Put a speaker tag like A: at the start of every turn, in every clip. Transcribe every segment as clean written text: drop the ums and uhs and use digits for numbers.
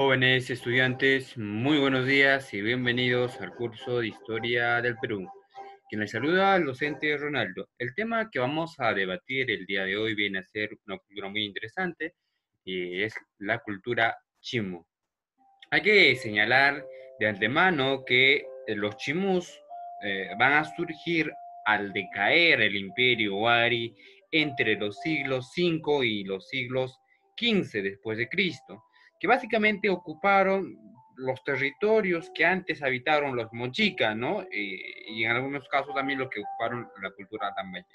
A: Jóvenes estudiantes, muy buenos días y bienvenidos al curso de Historia del Perú. Quien les saluda al docente Ronaldo. El tema que vamos a debatir el día de hoy viene a ser una cultura muy interesante y es la cultura chimú. Hay que señalar de antemano que los chimús van a surgir al decaer el imperio Wari entre los siglos V y los siglos XV después de Cristo, que básicamente ocuparon los territorios que antes habitaron los mochicas, ¿no? Y en algunos casos también lo que ocuparon la cultura tambayeque.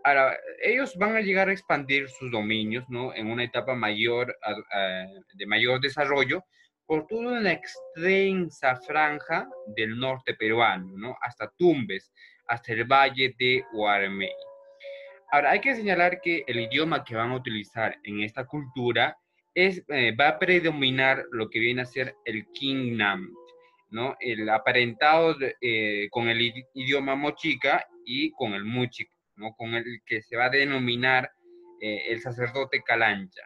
A: Ahora, ellos van a llegar a expandir sus dominios, ¿no? En una etapa mayor, de mayor desarrollo, por toda una extensa franja del norte peruano, ¿no? Hasta Tumbes, hasta el valle de Huarmey. Ahora, hay que señalar que el idioma que van a utilizar en esta cultura va a predominar lo que viene a ser el Kingnam, ¿no? El aparentado con el idioma mochica y con el muchic, ¿no? Con el que se va a denominar el sacerdote Calancha.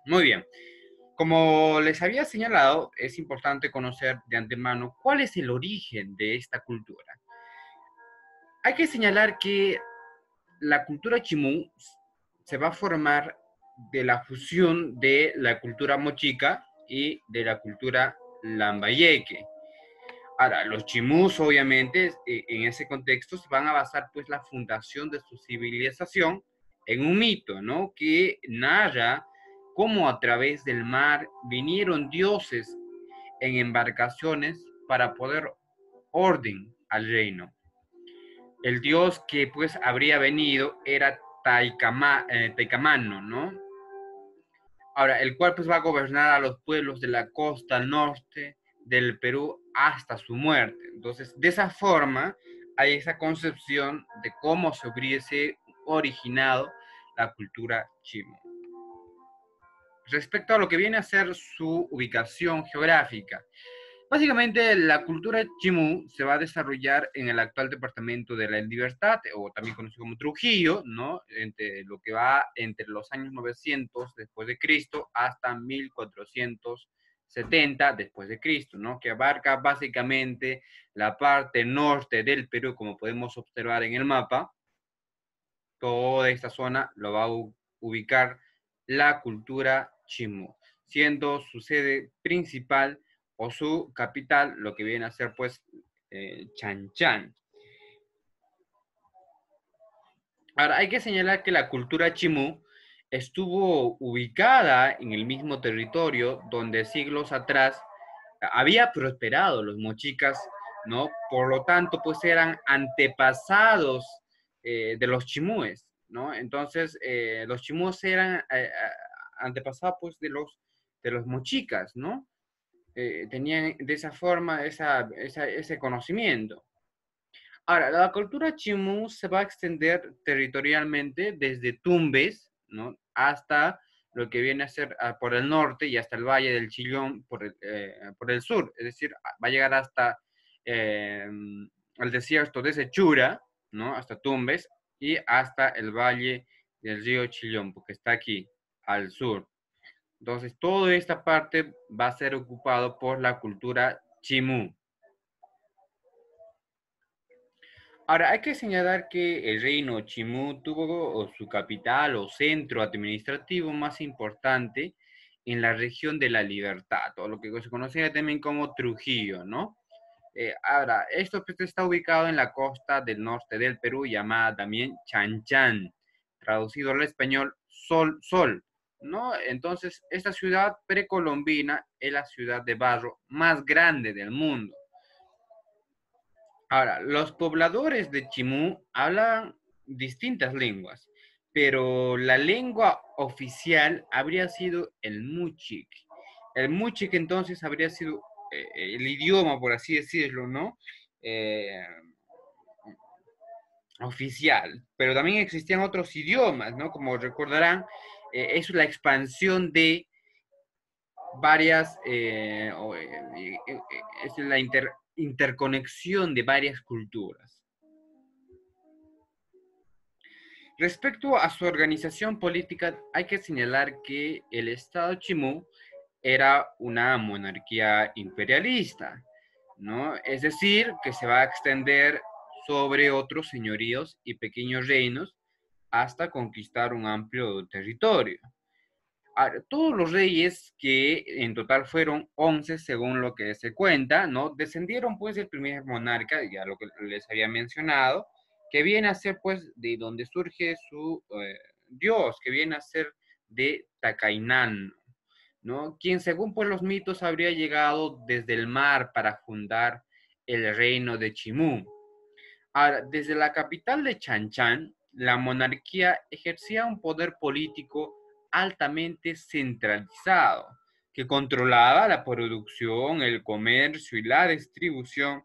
A: Muy bien. Como les había señalado, es importante conocer de antemano cuál es el origen de esta cultura. Hay que señalar que la cultura chimú se va a formar de la fusión de la cultura mochica y de la cultura lambayeque. Ahora, los chimús, obviamente, en ese contexto, se van a basar, pues, la fundación de su civilización en un mito, ¿no? Que narra cómo a través del mar vinieron dioses en embarcaciones para poner orden al reino. El dios que, pues, habría venido era Taicamano, ¿no? Ahora, el cual pues va a gobernar a los pueblos de la costa norte del Perú hasta su muerte. Entonces, de esa forma, hay esa concepción de cómo se hubiese originado la cultura chimú. Respecto a lo que viene a ser su ubicación geográfica, básicamente la cultura chimú se va a desarrollar en el actual departamento de La Libertad, o también conocido como Trujillo, ¿no? Entre lo que va entre los años 900 después de Cristo hasta 1470 después de Cristo, ¿no? Que abarca básicamente la parte norte del Perú, como podemos observar en el mapa. Toda esta zona lo va a ubicar la cultura chimú, siendo su sede principal o su capital lo que viene a ser pues Chan Chan. Ahora, hay que señalar que la cultura chimú estuvo ubicada en el mismo territorio donde siglos atrás había prosperado los mochicas, ¿no? Por lo tanto, pues eran antepasados de los chimúes, ¿no? Entonces, los chimúes eran antepasados, pues, de los mochicas, ¿no? Tenían de esa forma ese conocimiento. Ahora, la cultura chimú se va a extender territorialmente desde Tumbes, ¿no? Hasta lo que viene a ser por el norte y hasta el Valle del Chillón por el sur. Es decir, va a llegar hasta el desierto de Sechura, ¿no? Hasta Tumbes y hasta el Valle del río Chillón, porque está aquí, al sur. Entonces, toda esta parte va a ser ocupado por la cultura chimú. Ahora, hay que señalar que el reino Chimú tuvo su capital o centro administrativo más importante en la región de la Libertad, o lo que se conocía también como Trujillo, ¿no? Ahora, esto pues, está ubicado en la costa del norte del Perú, llamada también Chan Chan, traducido al español Sol, Sol, ¿no? Entonces, esta ciudad precolombina es la ciudad de barro más grande del mundo. Ahora, los pobladores de Chimú hablan distintas lenguas, pero la lengua oficial habría sido el Muchic. El Muchic entonces habría sido el idioma, por así decirlo, ¿no? Eh, oficial, pero también existían otros idiomas, ¿no? Como recordarán, es la expansión de varias, es la interconexión de varias culturas. Respecto a su organización política, hay que señalar que el Estado Chimú era una monarquía imperialista, ¿no? Es decir, que se va a extender sobre otros señoríos y pequeños reinos hasta conquistar un amplio territorio. Ahora, todos los reyes, que en total fueron 11 según lo que se cuenta, ¿no? Descendieron pues del primer monarca, ya lo que les había mencionado, que viene a ser pues de donde surge su dios, que viene a ser de Tacainán, ¿no? Quien según pues los mitos habría llegado desde el mar para fundar el reino de Chimú. Ahora, desde la capital de Chanchan, la monarquía ejercía un poder político altamente centralizado, que controlaba la producción, el comercio y la distribución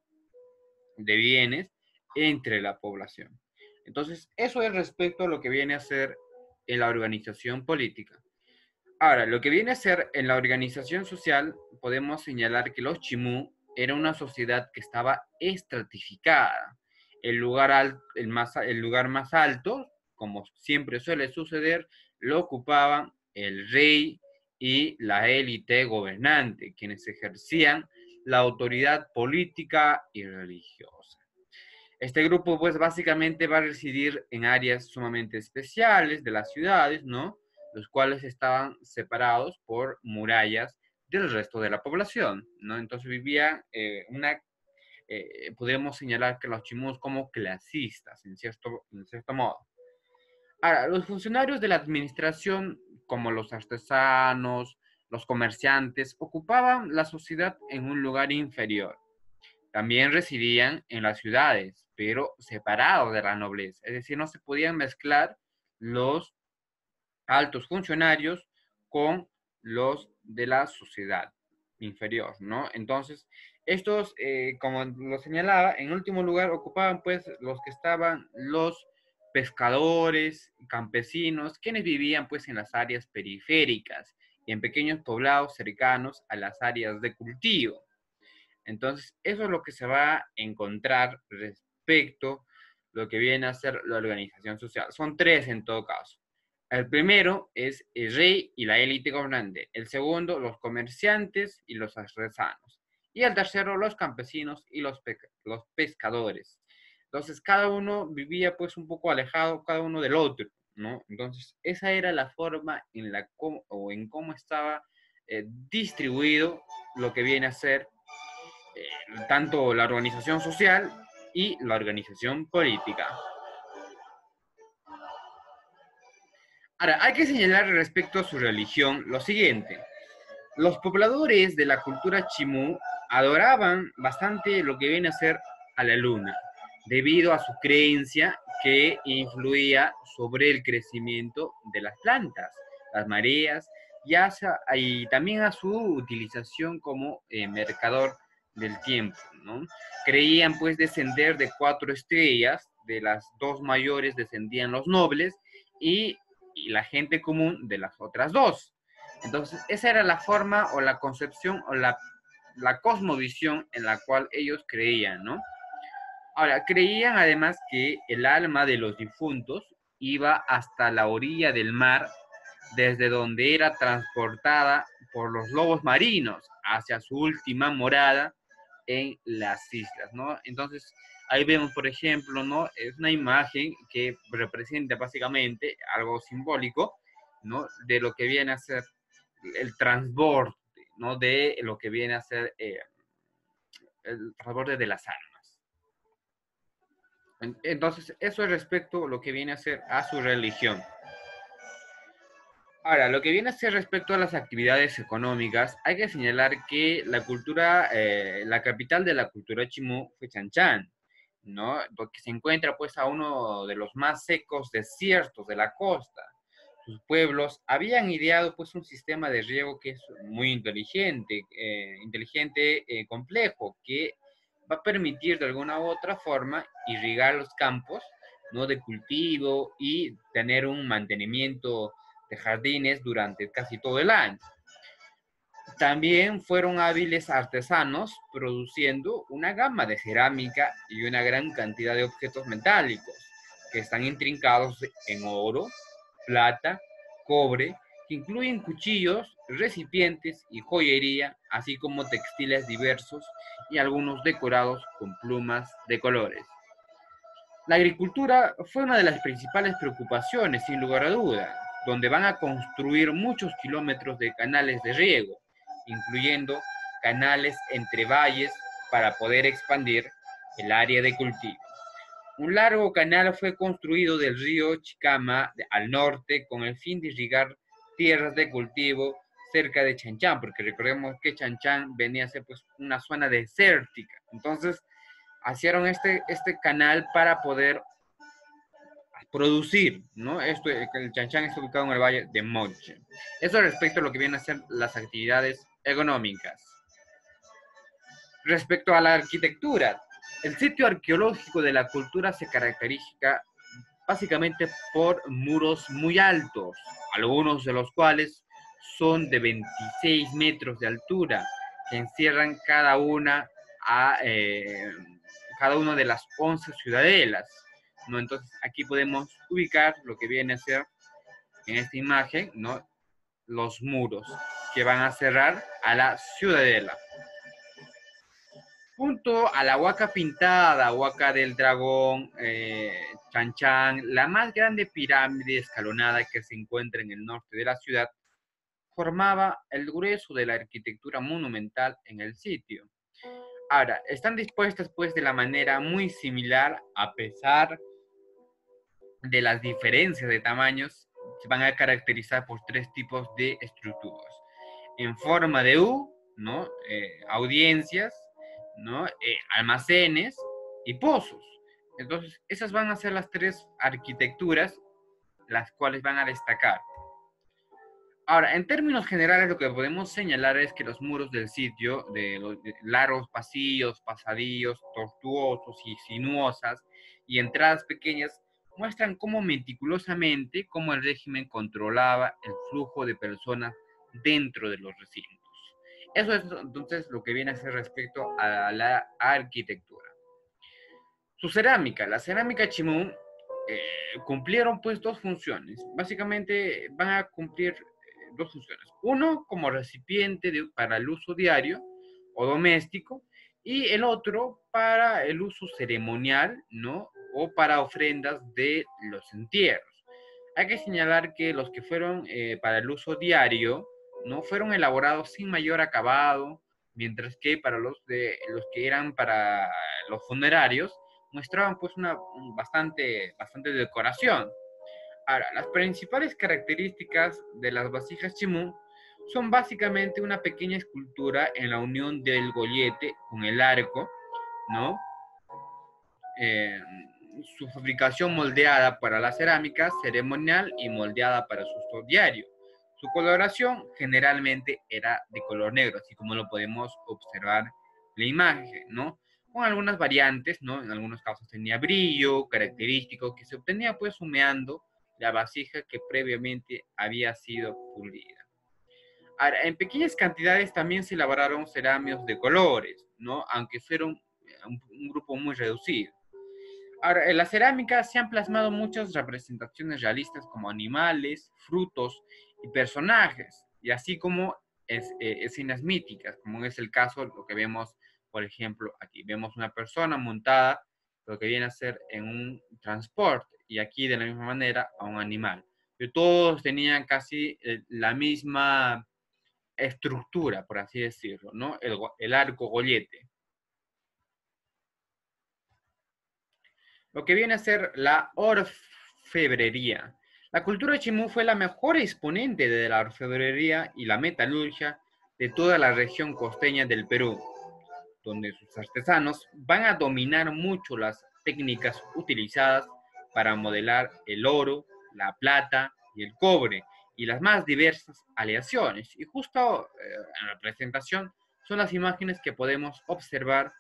A: de bienes entre la población. Entonces, eso es respecto a lo que viene a ser en la organización política. Ahora, lo que viene a ser en la organización social, podemos señalar que los Chimú era una sociedad que estaba estratificada. El lugar más alto, como siempre suele suceder, lo ocupaban el rey y la élite gobernante, quienes ejercían la autoridad política y religiosa. Este grupo, pues, básicamente va a residir en áreas sumamente especiales de las ciudades, ¿no? Los cuales estaban separados por murallas del resto de la población, ¿no? Entonces vivía podríamos señalar que los chimús como clasistas, en cierto modo. Ahora, los funcionarios de la administración, como los artesanos, los comerciantes, ocupaban la sociedad en un lugar inferior. También residían en las ciudades, pero separados de la nobleza. Es decir, no se podían mezclar los altos funcionarios con los de la sociedad inferior, ¿no? Entonces, estos, como lo señalaba, en último lugar ocupaban pues los que estaban los pescadores, campesinos, quienes vivían pues en las áreas periféricas y en pequeños poblados cercanos a las áreas de cultivo. Entonces, eso es lo que se va a encontrar respecto a lo que viene a ser la organización social. Son tres en todo caso. El primero es el rey y la élite gobernante. El segundo, los comerciantes y los artesanos. Y el tercero, los campesinos y los pescadores. Entonces, cada uno vivía pues un poco alejado, cada uno del otro, ¿no? Entonces, esa era la forma en cómo estaba distribuido lo que viene a ser tanto la organización social y la organización política. Ahora, hay que señalar respecto a su religión lo siguiente. Los pobladores de la cultura chimú adoraban bastante lo que viene a ser a la luna, debido a su creencia que influía sobre el crecimiento de las plantas, las mareas y también a su utilización como mercador del tiempo, ¿no? Creían pues descender de 4 estrellas, de las 2 mayores descendían los nobles y, y la gente común de las otras 2. Entonces, esa era la forma o la concepción o la cosmovisión en la cual ellos creían, ¿no? Ahora, creían además que el alma de los difuntos iba hasta la orilla del mar, desde donde era transportada por los lobos marinos hacia su última morada en las islas, ¿no? Entonces, ahí vemos, por ejemplo, ¿no? Es una imagen que representa básicamente algo simbólico, ¿no? De lo que viene a ser el transborde, ¿no? De lo que viene a ser el transborde de las almas. Entonces, eso es respecto a lo que viene a ser a su religión. Ahora, lo que viene a ser respecto a las actividades económicas, hay que señalar que la capital de la cultura chimú fue Chanchan, ¿no? Porque se encuentra pues a uno de los más secos desiertos de la costa. Sus pueblos habían ideado pues un sistema de riego que es muy complejo, que va a permitir de alguna u otra forma irrigar los campos, ¿no? De cultivo y tener un mantenimiento de jardines durante casi todo el año. También fueron hábiles artesanos produciendo una gama de cerámica y una gran cantidad de objetos metálicos que están intrincados en oro, plata, cobre que incluyen cuchillos, recipientes y joyería, así como textiles diversos y algunos decorados con plumas de colores. La agricultura fue una de las principales preocupaciones, sin lugar a duda, donde van a construir muchos kilómetros de canales de riego, incluyendo canales entre valles para poder expandir el área de cultivo. Un largo canal fue construido del río Chicama al norte con el fin de irrigar tierras de cultivo cerca de Chanchán, porque recordemos que Chanchán venía a ser pues una zona desértica. Entonces, hicieron este canal para poder producir, ¿no? El Chanchán está ubicado en el valle de Moche. Eso respecto a lo que vienen a ser las actividades económicas. Respecto a la arquitectura, el sitio arqueológico de la cultura se caracteriza básicamente por muros muy altos, algunos de los cuales son de 26 metros de altura, que encierran cada una de las 11 ciudadelas, ¿no? Entonces aquí podemos ubicar lo que viene a ser en esta imagen, ¿no? Los muros que van a cerrar a la ciudadela. Junto a la Huaca Pintada, Huaca del Dragón, Chanchán, la más grande pirámide escalonada que se encuentra en el norte de la ciudad, formaba el grueso de la arquitectura monumental en el sitio. Ahora, están dispuestas pues de la manera muy similar, a pesar de las diferencias de tamaños, se van a caracterizar por tres tipos de estructuras. En forma de U, ¿no? Audiencias, ¿no? Almacenes y pozos. Entonces, esas van a ser las tres arquitecturas las cuales van a destacar. Ahora, en términos generales, lo que podemos señalar es que los muros del sitio, de los largos pasillos, pasadillos, tortuosos y sinuosas, y entradas pequeñas, muestran cómo meticulosamente cómo el régimen controlaba el flujo de personas dentro de los recintos. Eso es entonces lo que viene a ser respecto a la arquitectura. Su cerámica, la cerámica Chimú, cumplieron pues dos funciones. Básicamente van a cumplir dos funciones. Uno como recipiente para el uso diario o doméstico y el otro para el uso ceremonial, ¿no? O para ofrendas de los entierros. Hay que señalar que los que fueron para el uso diario, ¿no? Fueron elaborados sin mayor acabado, mientras que para los que eran para los funerarios, mostraban pues una bastante decoración. Ahora, las principales características de las vasijas Chimú son básicamente una pequeña escultura en la unión del gollete con el arco, ¿no? Su fabricación moldeada para la cerámica ceremonial y moldeada para su uso diario. Su coloración generalmente era de color negro, así como lo podemos observar en la imagen, ¿no? Con algunas variantes, ¿no? En algunos casos tenía brillo característico que se obtenía pues humeando la vasija que previamente había sido pulida. Ahora, en pequeñas cantidades también se elaboraron cerámicos de colores, ¿no? Aunque fueron un grupo muy reducido. Ahora, en la cerámica se han plasmado muchas representaciones realistas como animales, frutos y personajes, y así como escenas míticas, como es el caso, lo que vemos, por ejemplo, aquí vemos una persona montada, lo que viene a ser en un transporte, y aquí de la misma manera a un animal. Pero todos tenían casi la misma estructura, por así decirlo, ¿no? El arco gollete. Lo que viene a ser la orfebrería. La cultura chimú fue la mejor exponente de la orfebrería y la metalurgia de toda la región costeña del Perú, donde sus artesanos van a dominar mucho las técnicas utilizadas para modelar el oro, la plata y el cobre, y las más diversas aleaciones. Y justo en la presentación son las imágenes que podemos observar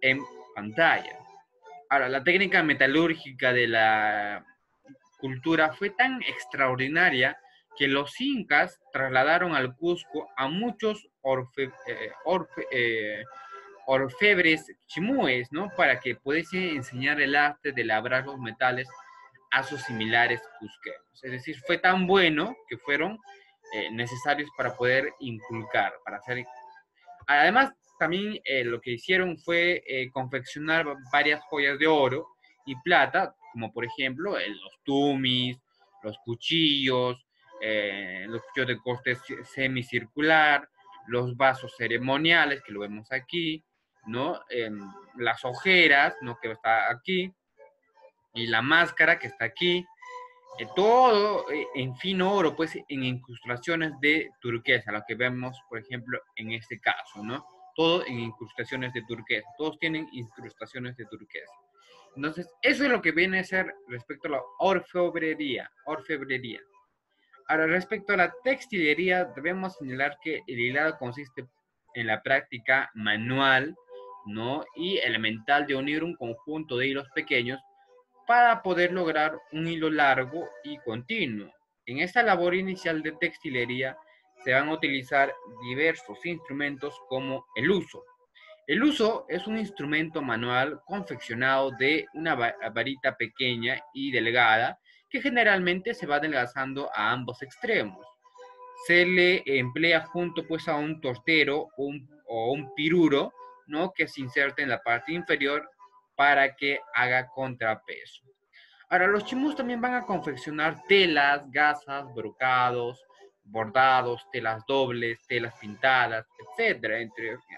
A: en pantalla. Ahora, la técnica metalúrgica de la cultura fue tan extraordinaria que los incas trasladaron al Cusco a muchos orfebres chimúes, ¿no? Para que pudiesen enseñar el arte de labrar los metales a sus similares cusqueños. Es decir, fue tan bueno que fueron necesarios para poder inculcar, para hacer. Además, también lo que hicieron fue confeccionar varias joyas de oro y plata, como por ejemplo los tumis, los los cuchillos de corte semicircular, los vasos ceremoniales, que lo vemos aquí, ¿no? Las ojeras, ¿no? Que está aquí, y la máscara que está aquí, todo en fino oro, pues en incrustaciones de turquesa, lo que vemos, por ejemplo, en este caso, ¿no? Todo en incrustaciones de turquesa, todos tienen incrustaciones de turquesa. Entonces, eso es lo que viene a ser respecto a la orfebrería. Ahora, respecto a la textilería, debemos señalar que el hilado consiste en la práctica manual, ¿no? Y elemental de unir un conjunto de hilos pequeños para poder lograr un hilo largo y continuo. En esta labor inicial de textilería se van a utilizar diversos instrumentos como el uso. El uso es un instrumento manual confeccionado de una varita pequeña y delgada que generalmente se va adelgazando a ambos extremos. Se le emplea junto pues a un tortero o un piruro, ¿no? Que se inserta en la parte inferior para que haga contrapeso. Ahora, los chimus también van a confeccionar telas, gasas, brocados, bordados, telas dobles, telas pintadas, etcétera.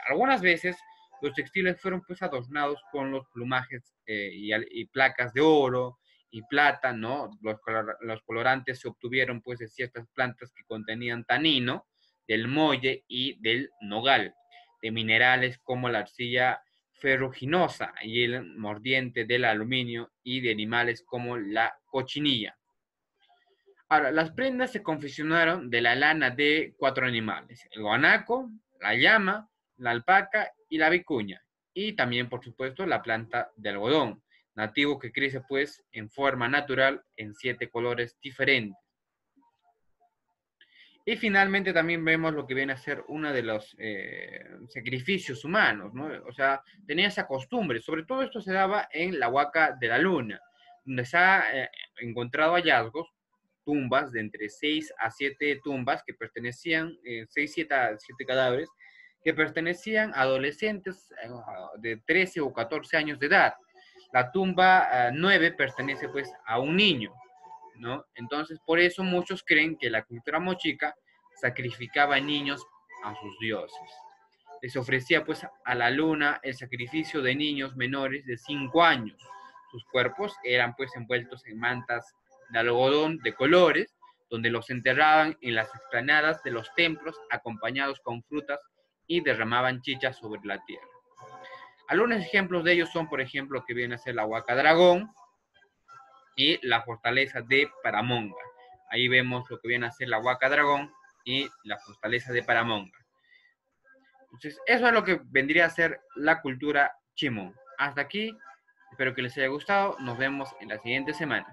A: Algunas veces los textiles fueron pues adornados con los plumajes y placas de oro y plata, ¿no? Los colorantes se obtuvieron pues de ciertas plantas que contenían tanino, del molle y del nogal, de minerales como la arcilla ferruginosa y el mordiente del aluminio y de animales como la cochinilla. Ahora, las prendas se confeccionaron de la lana de 4 animales: el guanaco, la llama, la alpaca y la vicuña. Y también, por supuesto, la planta de algodón, nativo que crece pues en forma natural en 7 colores diferentes. Y finalmente también vemos lo que viene a ser uno de los sacrificios humanos, ¿no? O sea, tenía esa costumbre. Sobre todo esto se daba en la Huaca de la Luna, donde se ha encontrado hallazgos, tumbas de entre 6 a 7 tumbas que pertenecían, 6, 7 cadáveres, que pertenecían a adolescentes de 13 o 14 años de edad. La tumba 9 pertenece pues a un niño, ¿no? Entonces, por eso muchos creen que la cultura mochica sacrificaba niños a sus dioses. Les ofrecía pues a la luna el sacrificio de niños menores de 5 años. Sus cuerpos eran pues envueltos en mantas de algodón de colores, donde los enterraban en las explanadas de los templos acompañados con frutas y derramaban chichas sobre la tierra. Algunos ejemplos de ellos son, por ejemplo, que viene a ser la Huaca Dragón, y la fortaleza de Paramonga. Ahí vemos lo que viene a ser la Huaca Dragón y la fortaleza de Paramonga. Entonces, eso es lo que vendría a ser la cultura chimú. Hasta aquí, espero que les haya gustado. Nos vemos en la siguiente semana.